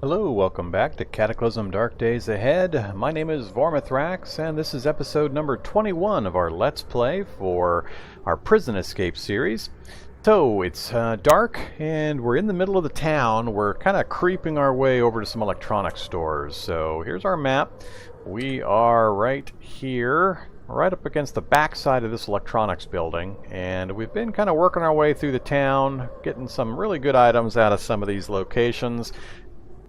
Hello, welcome back to Cataclysm Dark Days Ahead. My name is Vorm, and this is episode number 21 of our Let's Play for our Prison Escape series. So, it's dark, and we're in the middle of the town. We're kind of creeping our way over to some electronics stores. So, here's our map. We are right here, right up against the back side of this electronics building, and we've been kind of working our way through the town, getting some really good items out of some of these locations,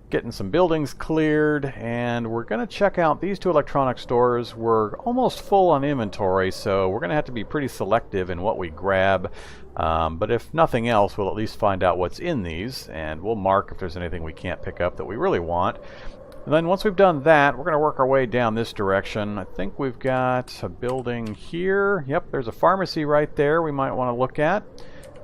getting some buildings cleared, and we're going to check out these two electronic stores. We're almost full on inventory, so we're going to have to be pretty selective in what we grab. But if nothing else, we'll at least find out what's in these, and we'll mark if there's anything we can't pick up that we really want. And then once we've done that, we're going to work our way down this direction. I think we've got a building here. Yep, there's a pharmacy right there we might want to look at.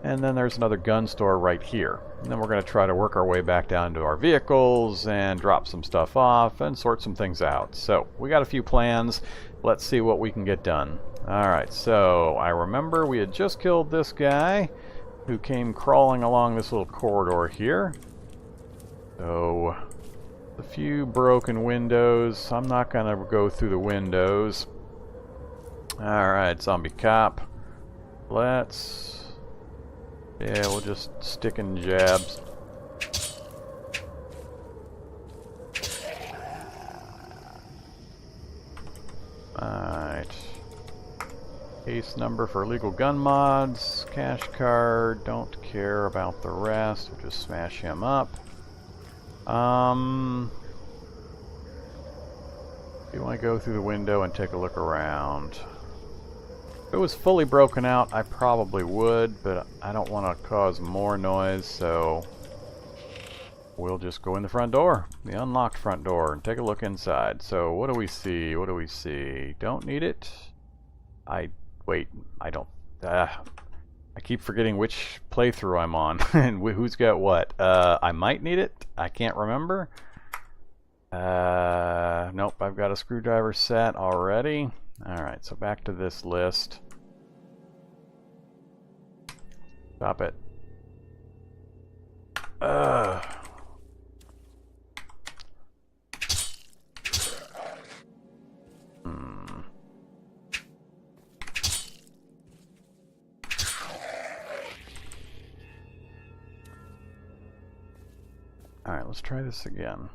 And then there's another gun store right here. And then we're going to try to work our way back down to our vehicles and drop some stuff off and sort some things out. So we got a few plans. Let's see what we can get done. Alright, so I remember we had just killed this guy who came crawling along this little corridor here. So a few broken windows. I'm not going to go through the windows. Alright, zombie cop. Yeah, we'll just stick in jabs. Alright. Case number for illegal gun mods. Cash card. Don't care about the rest. We'll just smash him up. Do you want to go through the window and take a look around? If it was fully broken out, I probably would, but I don't want to cause more noise, so we'll just go in the front door, the unlocked front door, and take a look inside. So what do we see? What do we see? Don't need it. Wait, I don't. I keep forgetting which playthrough I'm on and who's got what. I might need it. I can't remember. Nope, I've got a screwdriver set already. Alright, so back to this list. Stop it. Alright, let's try this again.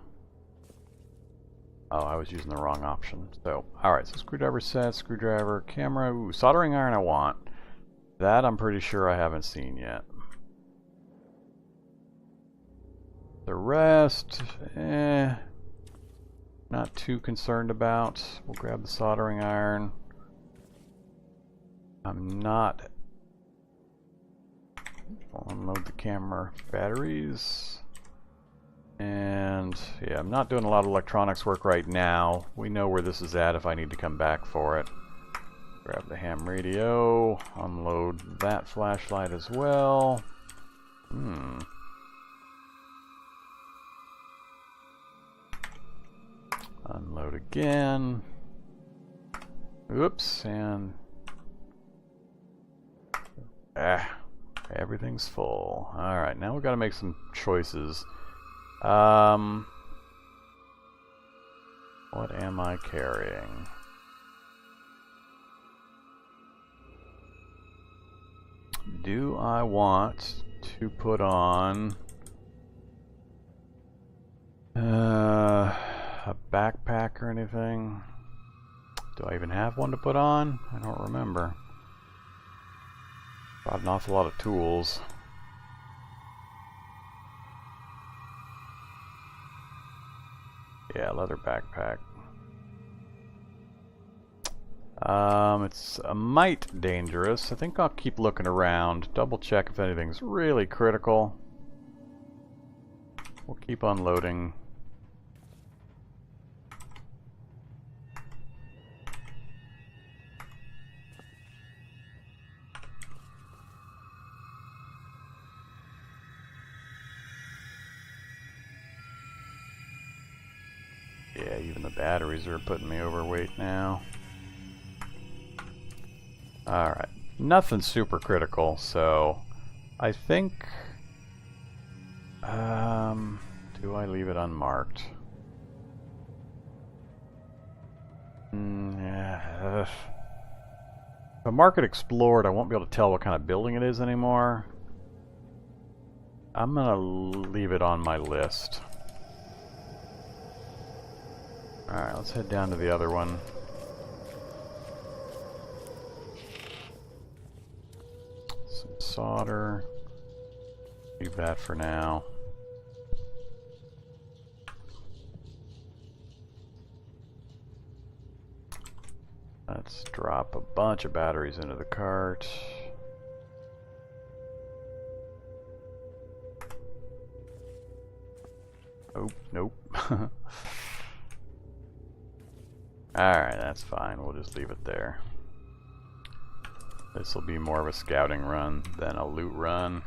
Oh, I was using the wrong option. So, alright, so screwdriver set, screwdriver, camera, ooh, soldering iron I want. That I'm pretty sure I haven't seen yet. The rest, not too concerned about. We'll grab the soldering iron. I'll unload the camera batteries. And yeah, I'm not doing a lot of electronics work right now. We know where this is at if I need to come back for it. Grab the ham radio, unload that flashlight as well. Unload again. Oops, and everything's full. Alright, now we've got to make some choices. What am I carrying? Do I want to put on a backpack or anything? Do I even have one to put on? I don't remember. Brought an awful lot of tools. Yeah, leather backpack. It's a mite dangerous. I think I'll keep looking around, double check if anything's really critical. We'll keep unloading. Yeah, even the batteries are putting me overweight now. Alright, nothing super critical, so I think Do I leave it unmarked? Yeah. If I mark it explored, I won't be able to tell what kind of building it is anymore. I'm gonna leave it on my list. Alright, let's head down to the other one. Some solder. Leave that for now. Let's drop a bunch of batteries into the cart. Oh, nope. Alright, that's fine. We'll just leave it there. This will be more of a scouting run than a loot run.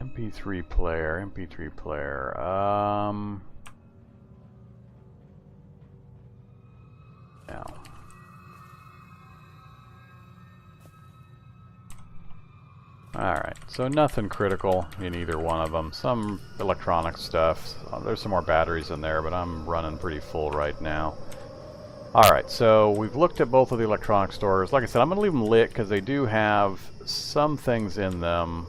MP3 player, MP3 player. No. Alright, so nothing critical in either one of them. Some electronic stuff. There's some more batteries in there, but I'm running pretty full right now. Alright, so we've looked at both of the electronic stores. Like I said, I'm going to leave them lit because they do have some things in them.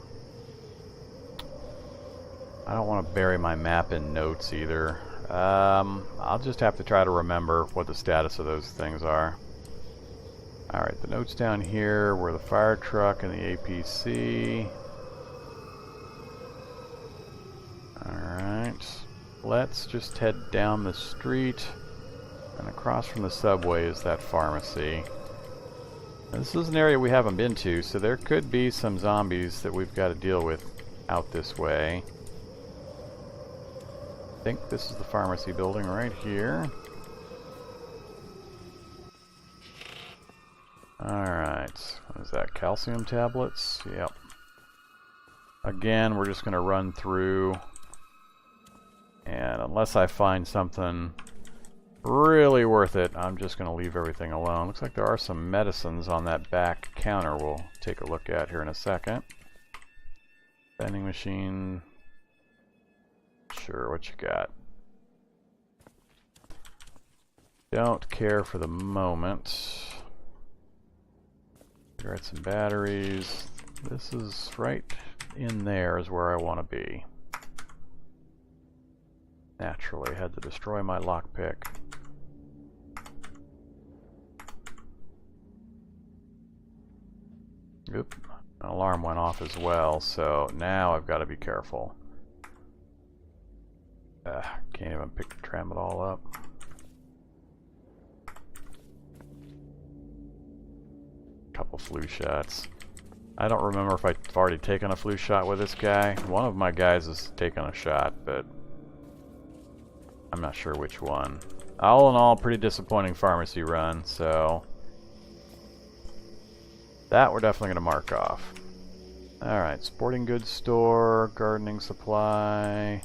I don't want to bury my map in notes either. I'll just have to try to remember what the status of those things are. Alright, the notes down here were the fire truck and the APC. Alright, let's just head down the street, and across from the subway is that pharmacy. Now, this is an area we haven't been to, so there could be some zombies that we've got to deal with out this way. I think this is the pharmacy building right here. Alright, what is that? Calcium tablets? Yep. Again, we're just going to run through, and unless I find something really worth it, I'm just going to leave everything alone. Looks like there are some medicines on that back counter we'll take a look at here in a second. Vending machine. Sure, what you got? Don't care for the moment. Got some batteries. This is right in there is where I want to be. Naturally, had to destroy my lockpick. Oop, an alarm went off as well, so now I've got to be careful. Can't even pick the tramadol up. Couple flu shots. I don't remember if I've already taken a flu shot with this guy. One of my guys has taken a shot, but I'm not sure which one. All in all, pretty disappointing pharmacy run, so that we're definitely going to mark off. Alright, sporting goods store, gardening supply.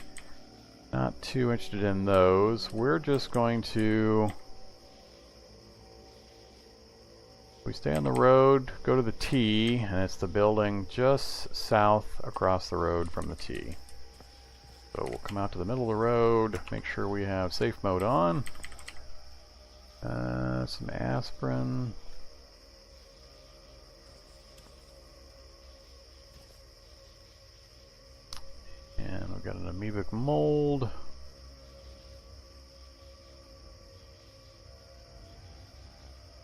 Not too interested in those. We're just going to... we stay on the road, go to the T, and it's the building just south across the road from the T. So we'll come out to the middle of the road, make sure we have safe mode on. Some aspirin. And we've got an amoebic mold.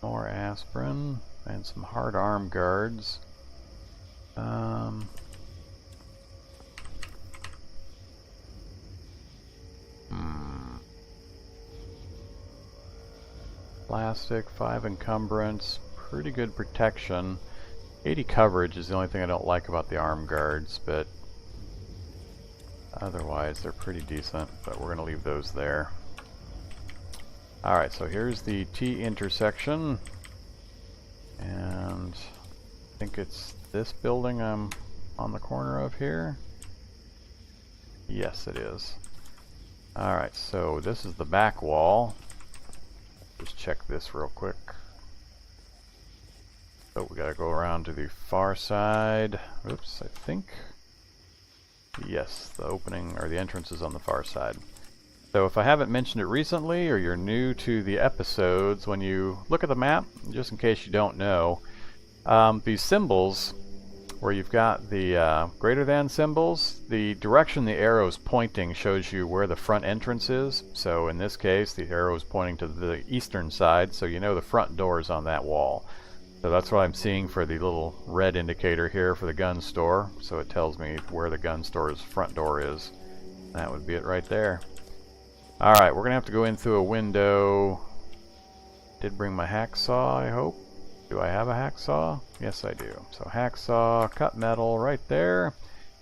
More aspirin and some hard arm guards. Plastic, 5 encumbrance, pretty good protection. 80 coverage is the only thing I don't like about the arm guards, but otherwise they're pretty decent, but we're going to leave those there. Alright, so here's the T intersection, and I think it's this building I'm on the corner of here. Yes, it is. Alright, so this is the back wall. Just check this real quick. So we gotta go around to the far side. Oops, I think. Yes, the opening or the entrance is on the far side. So if I haven't mentioned it recently, or you're new to the episodes, when you look at the map, just in case you don't know, these symbols, where you've got the greater than symbols, the direction the arrow is pointing shows you where the front entrance is. So in this case, the arrow is pointing to the eastern side, so you know the front door is on that wall. So that's what I'm seeing for the little red indicator here for the gun store. So it tells me where the gun store's front door is. That would be it right there. Alright, we're going to have to go in through a window. Did bring my hacksaw, I hope. Do I have a hacksaw? Yes, I do. So hacksaw, cut metal right there.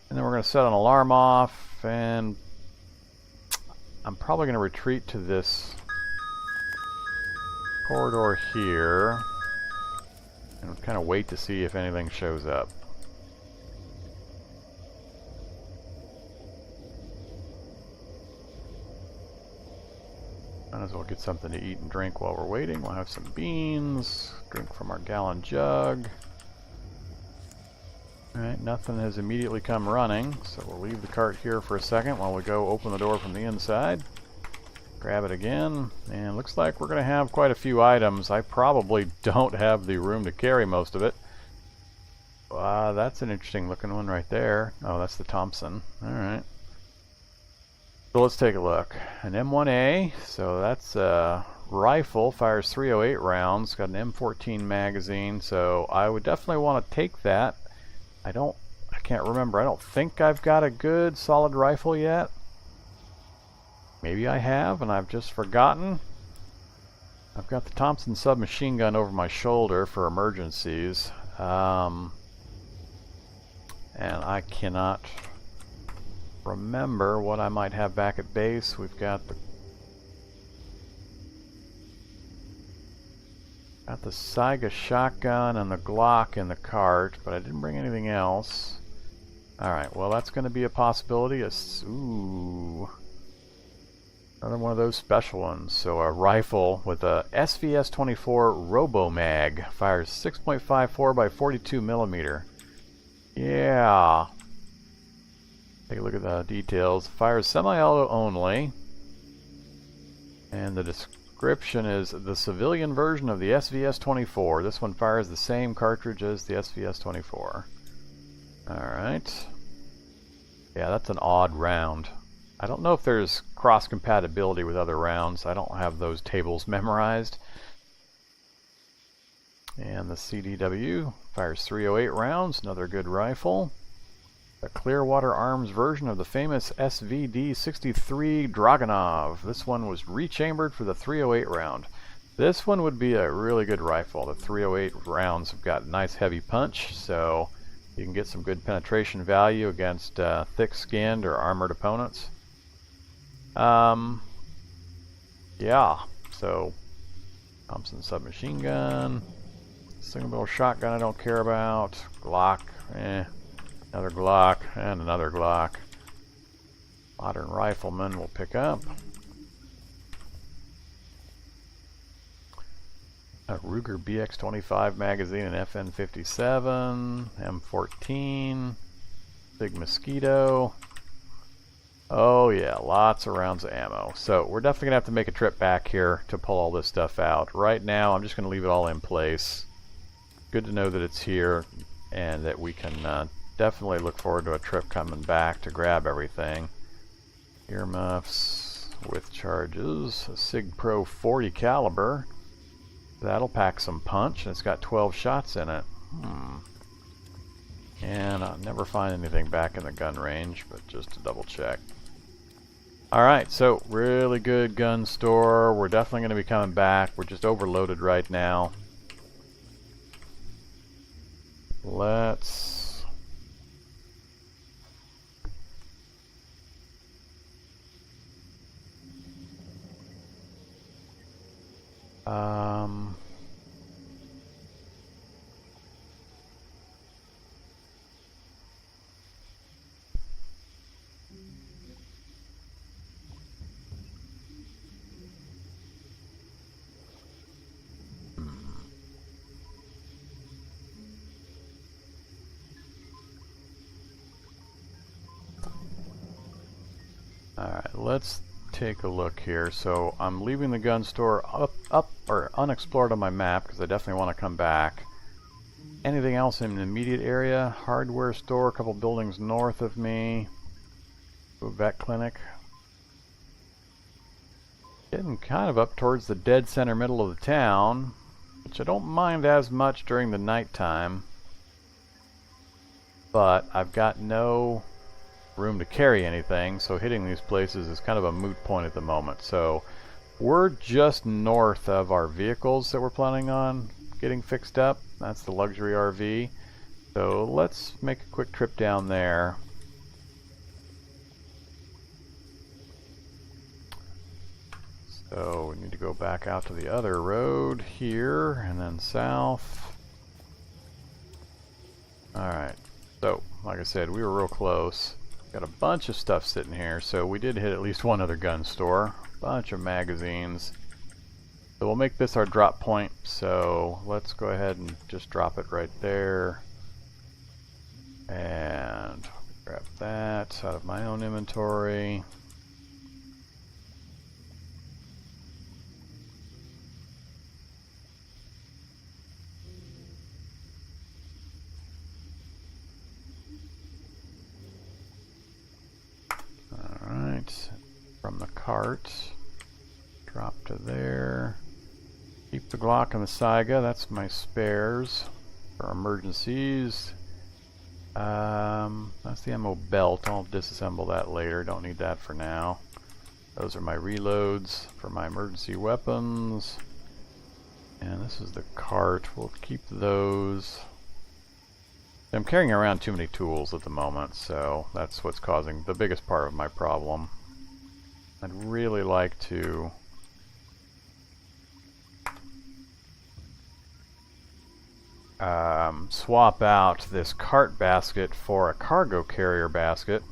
And then we're going to set an alarm off. And I'm probably going to retreat to this corridor here. And kind of wait to see if anything shows up. Might as well get something to eat and drink while we're waiting. We'll have some beans, drink from our gallon jug. Alright, nothing has immediately come running, so we'll leave the cart here for a second while we go open the door from the inside. Grab it again, and looks like we're going to have quite a few items. I probably don't have the room to carry most of it. That's an interesting looking one right there. Oh, that's the Thompson. Alright. So let's take a look. An M1A, so that's a rifle, fires 308 rounds, got an M14 magazine, so I would definitely want to take that. I can't remember, I don't think I've got a good solid rifle yet. Maybe I have and I've just forgotten. I've got the Thompson submachine gun over my shoulder for emergencies. And I cannot remember what I might have back at base. We've got the Saiga shotgun and the Glock in the cart, but I didn't bring anything else. Alright, well that's going to be a possibility. Ooh. Another one of those special ones. So a rifle with a SVS-24 Robo-Mag. Fires 6.54 by 42 millimeter. Yeah. Take a look at the details. Fires semi-auto only. And the description is the civilian version of the SVS-24. This one fires the same cartridge as the SVS-24. Alright. Yeah, that's an odd round. I don't know if there's cross-compatibility with other rounds. I don't have those tables memorized. And the CDW fires 308 rounds, another good rifle. The Clearwater Arms version of the famous SVD-63 Dragunov. This one was rechambered for the 308 round. This one would be a really good rifle. The 308 rounds have got nice heavy punch, so you can get some good penetration value against thick-skinned or armored opponents. Yeah, so Thompson submachine gun, single barrel shotgun I don't care about, Glock, another Glock, and another Glock. Modern rifleman we'll pick up. A Ruger BX-25 magazine and FN-57, M14, Big Mosquito. Oh yeah, lots of rounds of ammo. So we're definitely going to have to make a trip back here to pull all this stuff out. Right now I'm just going to leave it all in place. Good to know that it's here and that we can definitely look forward to a trip coming back to grab everything. Earmuffs with charges, a Sig Pro 40 caliber. That'll pack some punch, and it's got 12 shots in it. And I'll never find anything back in the gun range, but just to double check. Alright, so really good gun store. We're definitely going to be coming back. We're just overloaded right now. Let's... let's take a look here. So I'm leaving the gun store up or unexplored on my map because I definitely want to come back. Anything else in the immediate area? Hardware store, a couple buildings north of me. A vet clinic. Getting kind of up towards the dead center middle of the town, which I don't mind as much during the nighttime. But I've got no room to carry anything, so hitting these places is kind of a moot point at the moment. So we're just north of our vehicles that we're planning on getting fixed up. That's the luxury RV. So let's make a quick trip down there. So we need to go back out to the other road here and then south. Alright, so like I said, we were real close. Got a bunch of stuff sitting here, so we did hit at least one other gun store. Bunch of magazines. So we'll make this our drop point, so let's go ahead and just drop it right there. And grab that out of my own inventory. From the cart, drop to there. Keep the Glock and the Saiga, that's my spares for emergencies. That's the ammo belt, I'll disassemble that later, don't need that for now. Those are my reloads for my emergency weapons. And this is the cart, we'll keep those. I'm carrying around too many tools at the moment, so that's what's causing the biggest part of my problem. I'd really like to swap out this cart basket for a cargo carrier basket.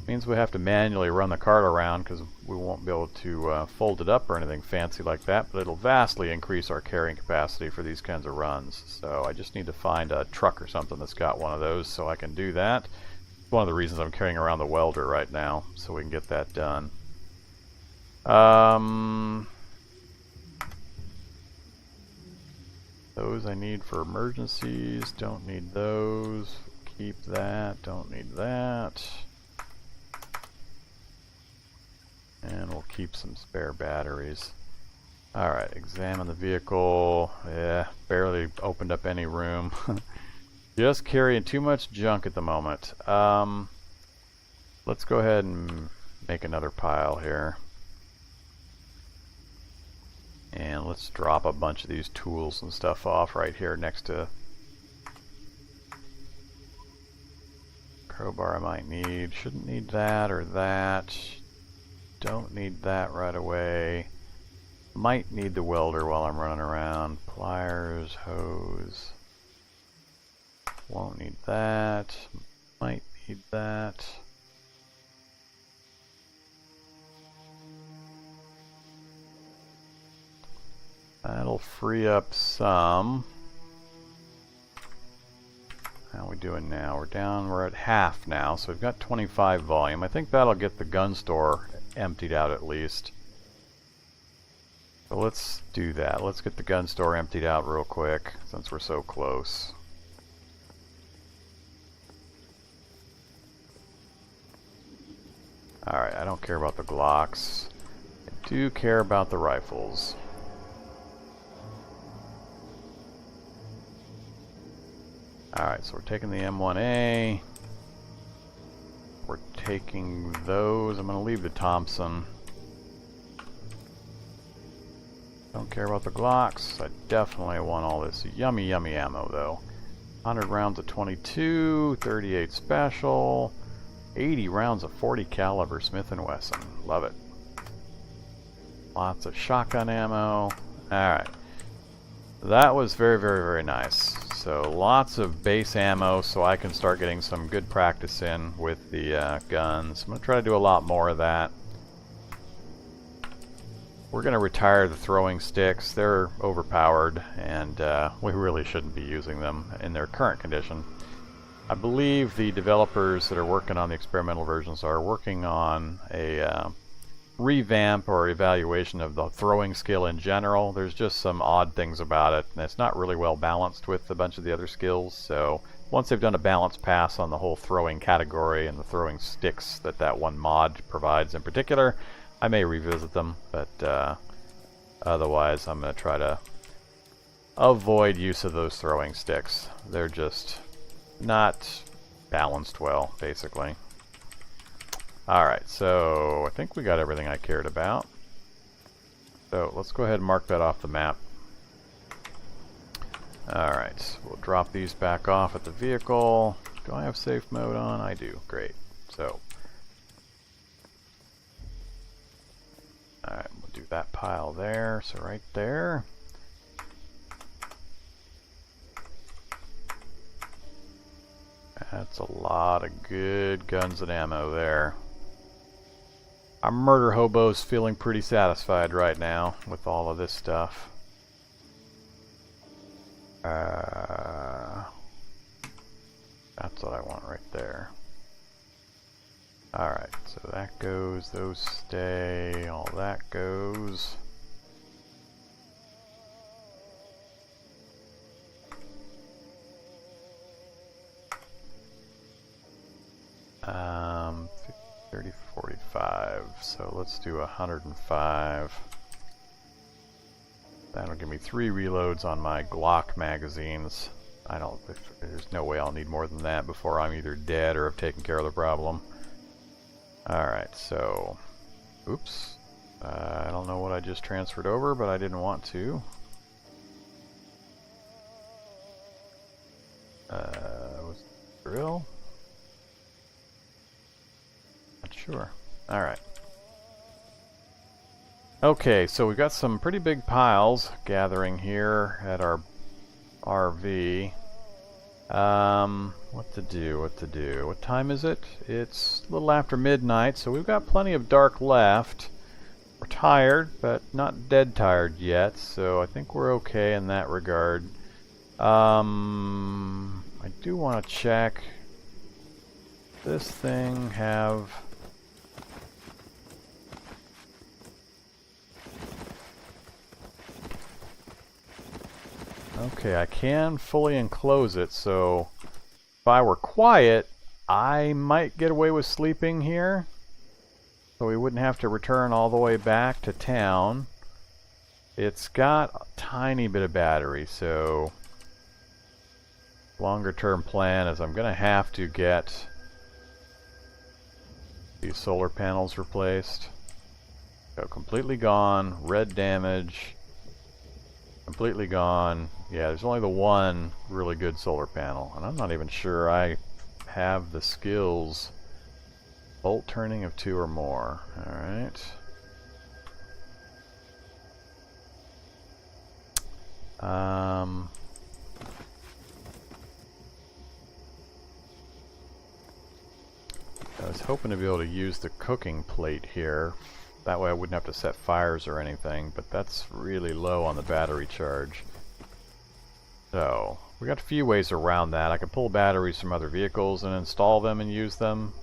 Means we have to manually run the cart around because we won't be able to fold it up or anything fancy like that, but it'll vastly increase our carrying capacity for these kinds of runs. So I just need to find a truck or something that's got one of those so I can do that. It's one of the reasons I'm carrying around the welder right now, so we can get that done. Those I need for emergencies, don't need those. Keep that, don't need that. And we'll keep some spare batteries. Alright, examine the vehicle. Yeah, barely opened up any room. Just carrying too much junk at the moment. Let's go ahead and make another pile here. And let's drop a bunch of these tools and stuff off right here next to crowbar I might need. Shouldn't need that or that. Don't need that right away. Might need the welder while I'm running around. Pliers, hose. Won't need that. Might need that. That'll free up some. How are we doing now? We're at half now, so we've got 25 volume. I think that'll get the gun store emptied out at least. So let's do that. Let's get the gun store emptied out real quick since we're so close. Alright, I don't care about the Glocks. I do care about the rifles. Alright, so we're taking the M1A. We're taking those. I'm going to leave the Thompson. Don't care about the Glocks. I definitely want all this yummy, yummy ammo, though. 100 rounds of 22, 38 special, 80 rounds of 40 caliber Smith & Wesson. Love it. Lots of shotgun ammo. Alright. That was very, very, very nice. So lots of base ammo so I can start getting some good practice in with the guns. I'm going to try to do a lot more of that. We're going to retire the throwing sticks. They're overpowered and we really shouldn't be using them in their current condition. I believe the developers that are working on the experimental versions are working on a revamp or evaluation of the throwing skill in general. There's just some odd things about it, and it's not really well balanced with a bunch of the other skills. So once they've done a balanced pass on the whole throwing category and the throwing sticks that one mod provides in particular, I may revisit them, but otherwise I'm going to try to avoid use of those throwing sticks. They're just not balanced well, basically. Alright, so I think we got everything I cared about. So let's go ahead and mark that off the map. Alright, we'll drop these back off at the vehicle. Do I have safe mode on? I do. Great. So, alright, we'll do that pile there. So right there. That's a lot of good guns and ammo there. Our murder hobo's feeling pretty satisfied right now with all of this stuff. That's what I want right there. Alright, so that goes, those stay, all that goes. Um, 30, 45, so let's do 105. That'll give me 3 reloads on my Glock magazines. There's no way I'll need more than that before I'm either dead or have taken care of the problem. Alright, so, oops. I don't know what I just transferred over, but I didn't want to. Was it drill? Not sure. Alright. Okay, so we've got some pretty big piles gathering here at our RV. What to do? What time is it? It's a little after midnight, so we've got plenty of dark left. We're tired, but not dead tired yet, so I think we're okay in that regard. I do want to check. This thing have... Okay, I can fully enclose it, so if I were quiet, I might get away with sleeping here. So we wouldn't have to return all the way back to town. It's got a tiny bit of battery, so longer term plan is I'm going to have to get these solar panels replaced. So completely gone, red damage, completely gone. Yeah, there's only the one really good solar panel, and I'm not even sure I have the skills. Bolt turning of 2 or more. Alright. I was hoping to be able to use the cooking plate here. That way I wouldn't have to set fires or anything, but that's really low on the battery charge. So, we got a few ways around that. I could pull batteries from other vehicles and install them and use them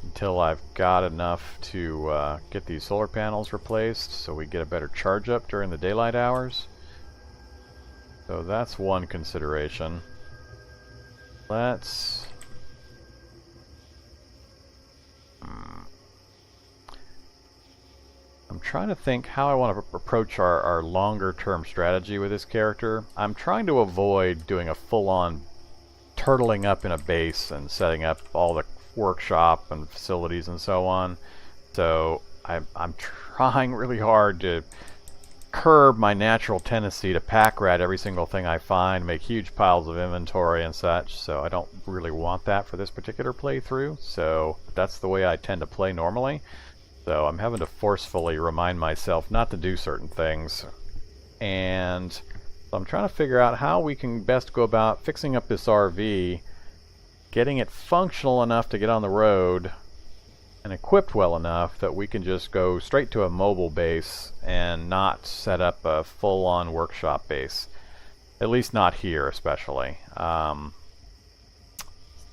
until I've got enough to get these solar panels replaced so we get a better charge up during the daylight hours. So that's one consideration. Let's... I'm trying to think how I want to approach our longer term strategy with this character. I'm trying to avoid doing a full-on turtling up in a base and setting up all the workshop and facilities and so on. So I'm trying really hard to curb my natural tendency to pack rat every single thing I find, make huge piles of inventory and such. So I don't really want that for this particular playthrough. So that's the way I tend to play normally. So I'm having to forcefully remind myself not to do certain things. And so I'm trying to figure out how we can best go about fixing up this RV, getting it functional enough to get on the road, and equipped well enough that we can just go straight to a mobile base and not set up a full-on workshop base. At least not here, especially.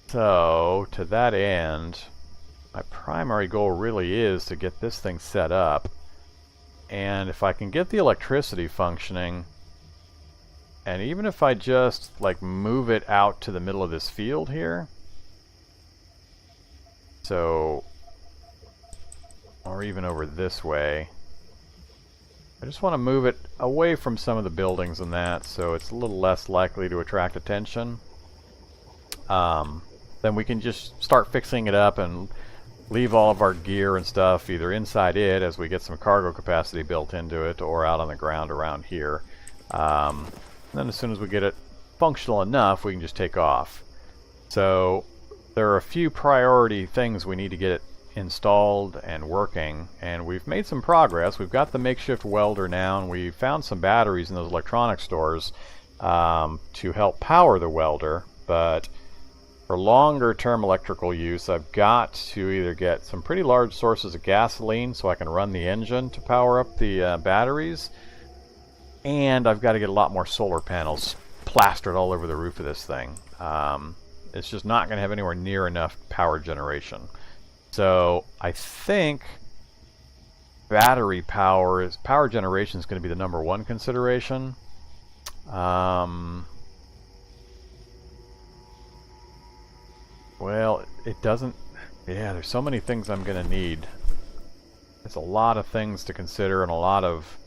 So, to that end... my primary goal really is to get this thing set up. And if I can get the electricity functioning, and even if I just like move it out to the middle of this field here, so, or even over this way, I just want to move it away from some of the buildings and that, so it's a little less likely to attract attention. Then we can just start fixing it up and leave all of our gear and stuff either inside it as we get some cargo capacity built into it, or out on the ground around here. Then as soon as we get it functional enough, we can just take off. So there are a few priority things we need to get it installed and working, and we've made some progress. We've got the makeshift welder now, and we found some batteries in those electronic stores to help power the welder, but for longer term electrical use, I've got to either get some pretty large sources of gasoline so I can run the engine to power up the batteries, and I've got to get a lot more solar panels plastered all over the roof of this thing. It's just not going to have anywhere near enough power generation. So I think power generation is going to be the #1 consideration. Well, it doesn't... Yeah, there's so many things I'm going to need. There's a lot of things to consider and a lot of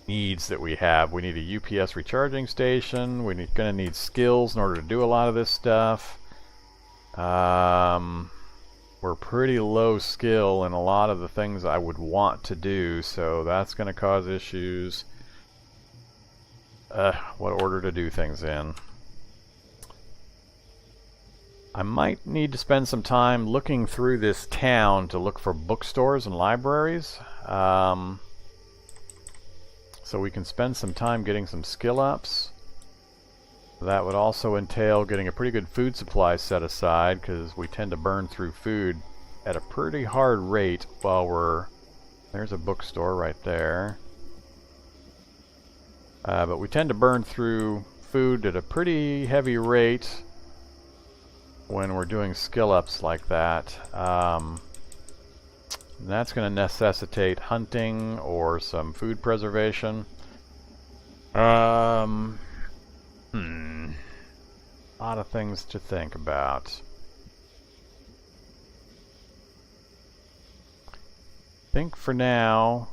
needs that we have. We need a UPS recharging station. We're going to need skills in order to do a lot of this stuff. We're pretty low skill in a lot of the things I would want to do, so that's going to cause issues. What order to do things in. I might need to spend some time looking through this town to look for bookstores and libraries. So we can spend some time getting some skill ups. That would also entail getting a pretty good food supply set aside, because we tend to burn through food at a pretty hard rate while we're... There's a bookstore right there. But we tend to burn through food at a pretty heavy rate when we're doing skill ups like that. That's going to necessitate hunting or some food preservation. A lot of things to think about. I think for now,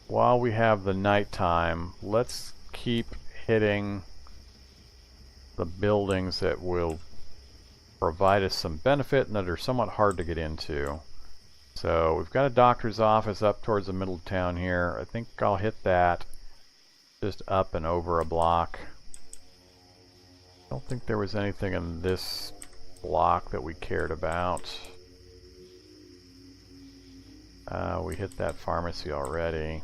while we have the nighttime, let's keep hitting the buildings that will provide us some benefit and that are somewhat hard to get into. So we've got a doctor's office up towards the middle of town here. I think I'll hit that just up and over a block. I don't think there was anything in this block that we cared about. We hit that pharmacy already.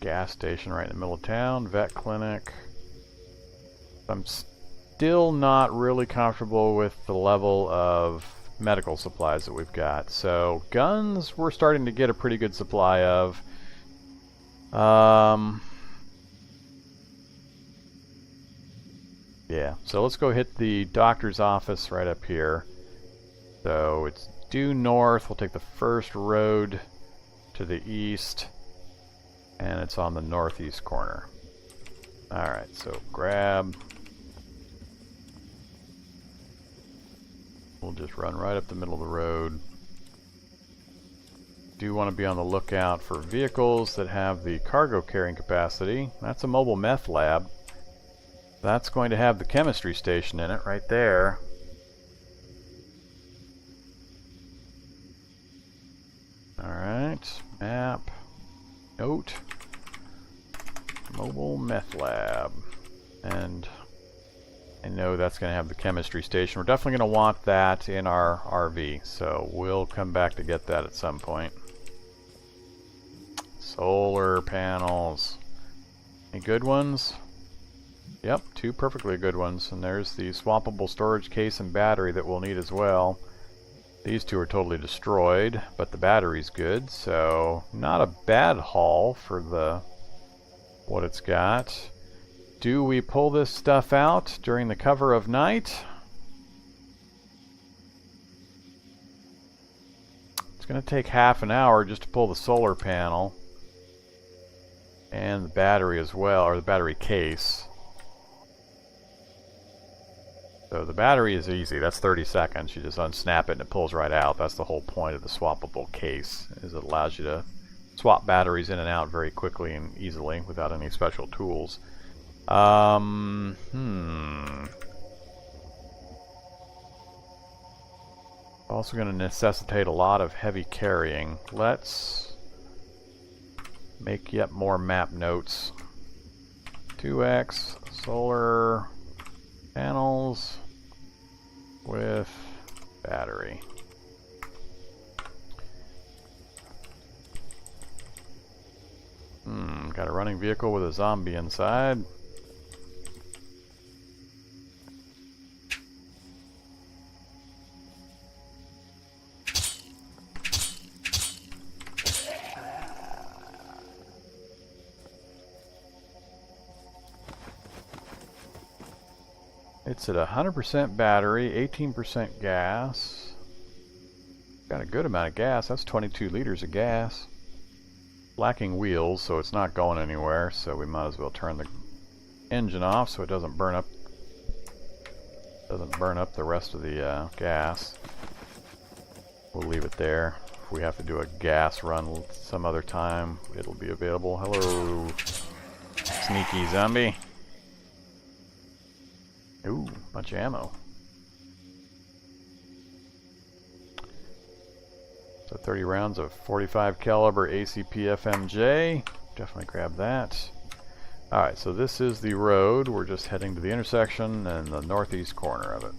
Gas station right in the middle of town, vet clinic. I'm still not really comfortable with the level of medical supplies that we've got. So guns we're starting to get a pretty good supply of. Yeah, so let's go hit the doctor's office right up here. So it's due north. We'll take the first road to the east, and it's on the northeast corner. Alright, so grab. We'll just run right up the middle of the road. Do want to be on the lookout for vehicles that have the cargo carrying capacity. That's a mobile meth lab. That's going to have the chemistry station in it right there. Alright, map, note, mobile meth lab, and I know that's going to have the chemistry station. We're definitely going to want that in our RV, so we'll come back to get that at some point. Solar panels. Any good ones? Yep, 2 perfectly good ones, and there's the swappable storage case and battery that we'll need as well. These 2 are totally destroyed, but the battery's good, so not a bad haul for the what it's got. do we pull this stuff out during the cover of night? It's going to take half an hour just to pull the solar panel. And the battery as well, or the battery case. So the battery is easy. That's 30 seconds. You just unsnap it and it pulls right out. That's the whole point of the swappable case, is it allows you to swap batteries in and out very quickly and easily without any special tools. Also going to necessitate a lot of heavy carrying. Let's make yet more map notes. 2x solar panels with battery. Got a running vehicle with a zombie inside. It's at 100% battery, 18% gas. Got a good amount of gas. That's 22 liters of gas. Lacking wheels, so it's not going anywhere, so we might as well turn the engine off so it doesn't burn up the rest of the gas. We'll leave it there. If we have to do a gas run some other time, it'll be available. Hello, sneaky zombie. Ooh, bunch of ammo. So 30 rounds of 45 caliber ACP FMJ. Definitely grab that. Alright, so this is the road. We're just heading to the intersection and the northeast corner of it.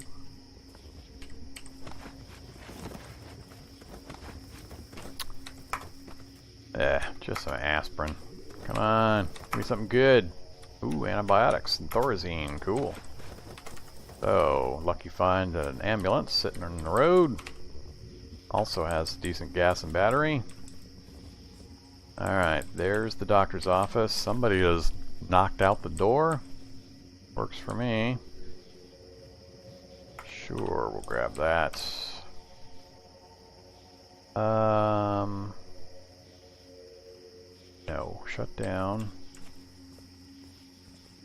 Just some aspirin. Come on, give me something good. Ooh, antibiotics and Thorazine. Cool. So, lucky find an ambulance sitting on the road. Also has decent gas and battery. Alright, there's the doctor's office. Somebody has knocked out the door. Works for me. Sure, we'll grab that. No, shut down.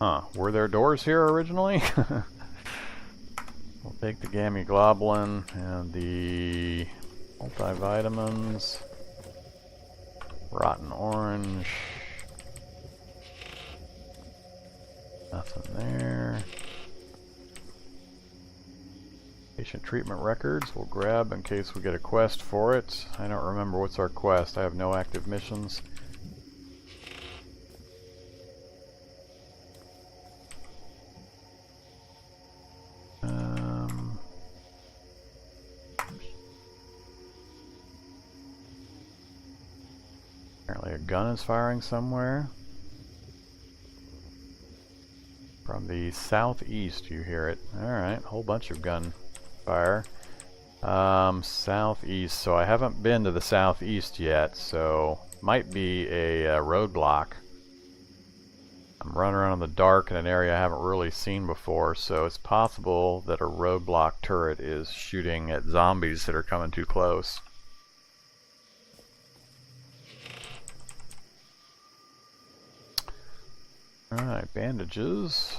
Huh, were there doors here originally? We'll take the gamma globulin and the multivitamins. Rotten orange. Nothing there. Patient treatment records we'll grab in case we get a quest for it. I don't remember what's our quest. I have no active missions. Apparently a gun is firing somewhere. From the southeast you hear it. Alright, a whole bunch of gun fire. Southeast, so I haven't been to the southeast yet, so might be a roadblock. I'm running around in the dark in an area I haven't really seen before, so it's possible that a roadblock turret is shooting at zombies that are coming too close. Alright, bandages.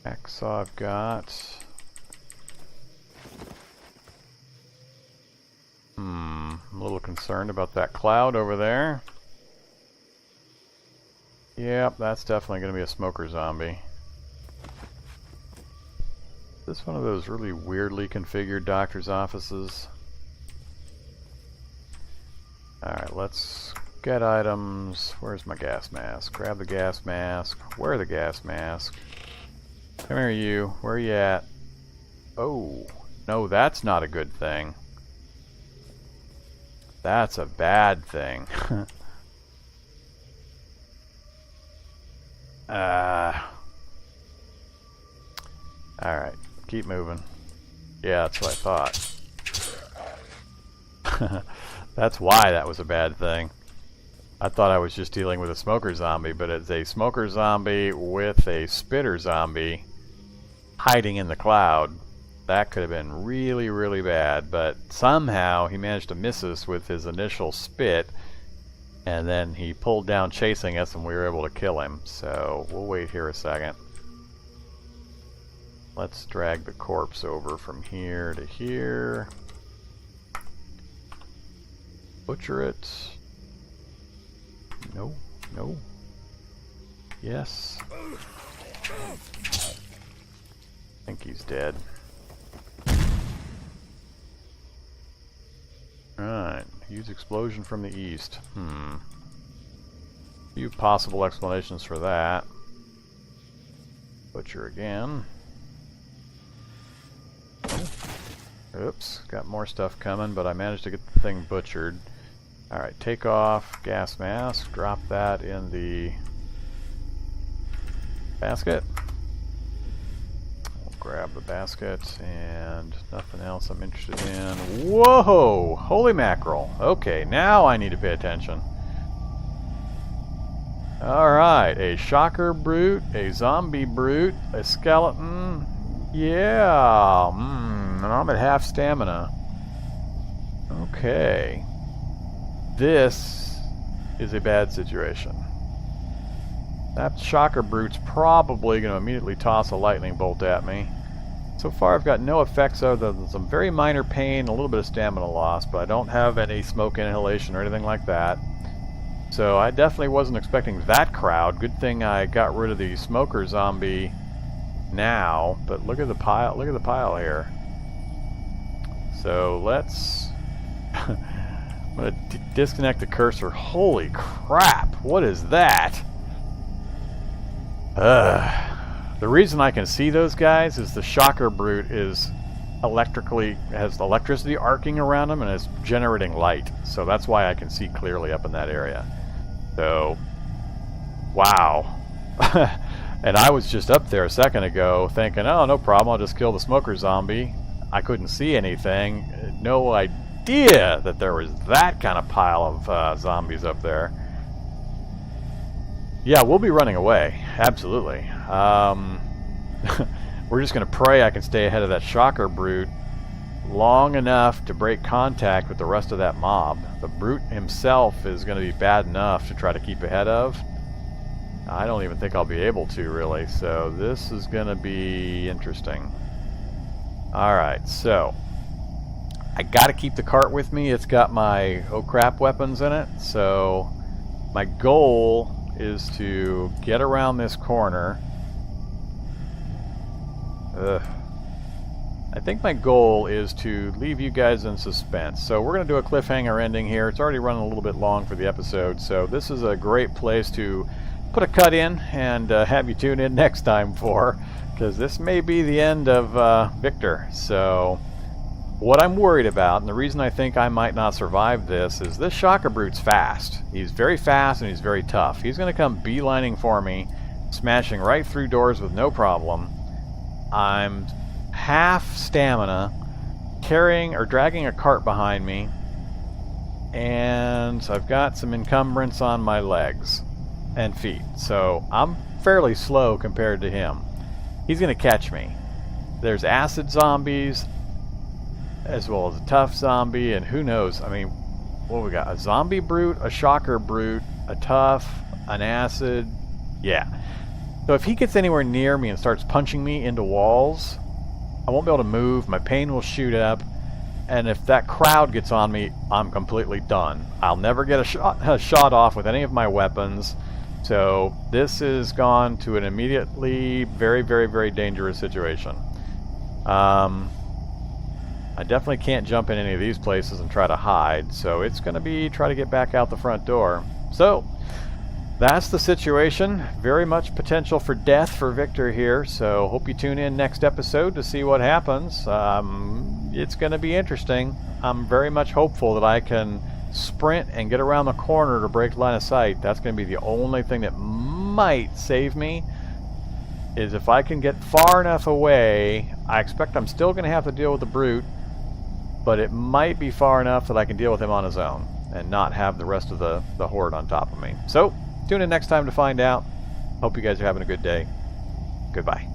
Hacksaw I've got. I'm a little concerned about that cloud over there. Yep, that's definitely going to be a smoker zombie. Is this one of those really weirdly configured doctor's offices? Alright, let's get items. Where's my gas mask? Grab the gas mask. Wear the gas mask. Come here, you. Where are you at? Oh, no, that's not a good thing. That's a bad thing. Alright, keep moving. Yeah, that's what I thought. That's why that was a bad thing. I thought I was just dealing with a smoker zombie, but it's a smoker zombie with a spitter zombie hiding in the cloud. That could have been really, really bad, but somehow he managed to miss us with his initial spit, and then he pulled down chasing us and we were able to kill him. So we'll wait here a second. Let's drag the corpse over from here to here. Butcher it. No, no. Yes. I think he's dead. Alright, use explosion from the east. Few possible explanations for that. Butcher again. Oops, got more stuff coming, but I managed to get the thing butchered. Alright, take off gas mask, drop that in the basket. We'll grab the basket, and nothing else I'm interested in. Whoa! Holy mackerel. Okay, now I need to pay attention. Alright, a shocker brute, a zombie brute, a skeleton. Yeah, and I'm at half stamina. Okay. This is a bad situation. That shocker brute's probably going to immediately toss a lightning bolt at me. So far I've got no effects other than some very minor pain, a little bit of stamina loss, but I don't have any smoke inhalation or anything like that. So I definitely wasn't expecting that crowd. Good thing I got rid of the smoker zombie now, but look at the pile here. So let's I'm gonna disconnect the cursor. Holy crap, what is that? The reason I can see those guys is the shocker brute is has electricity arcing around him and is generating light, so that's why I can see clearly up in that area. So wow. And I was just up there a second ago thinking, oh, no problem, I'll just kill the smoker zombie. I couldn't see anything. No idea that there was that kind of pile of zombies up there. Yeah, we'll be running away. Absolutely. We're just going to pray I can stay ahead of that shocker brute long enough to break contact with the rest of that mob. The brute himself is going to be bad enough to try to keep ahead of. I don't even think I'll be able to, really, so this is going to be interesting. Alright, so I got to keep the cart with me. It's got my oh crap weapons in it, so my goal is to get around this corner. I think my goal is to leave you guys in suspense. So we're going to do a cliffhanger ending here. It's already running a little bit long for the episode, so this is a great place to put a cut in and have you tune in next time for, because this may be the end of Victor. So what I'm worried about, and the reason I think I might not survive this, is this shocker brute's fast. He's very fast and he's very tough. He's going to come beelining for me, smashing right through doors with no problem. I'm half stamina, carrying or dragging a cart behind me, and I've got some encumbrance on my legs and feet, so I'm fairly slow compared to him. He's going to catch me. There's acid zombies as well as a tough zombie, and who knows, I mean, what we got? A zombie brute, a shocker brute, a tough, an acid. Yeah. So if he gets anywhere near me and starts punching me into walls, I won't be able to move, my pain will shoot up, and if that crowd gets on me, I'm completely done. I'll never get a shot off with any of my weapons. So this has gone to an immediately very, very, very dangerous situation. I definitely can't jump in any of these places and try to hide, so it's going to be try to get back out the front door. So that's the situation. Very much potential for death for Victor here, so hope you tune in next episode to see what happens. It's going to be interesting. I'm very much hopeful that I can sprint and get around the corner to break line of sight. That's going to be the only thing that might save me, is if I can get far enough away. I expect I'm still going to have to deal with the brute, but it might be far enough that I can deal with him on his own. and not have the rest of the horde on top of me. So, tune in next time to find out. Hope you guys are having a good day. Goodbye.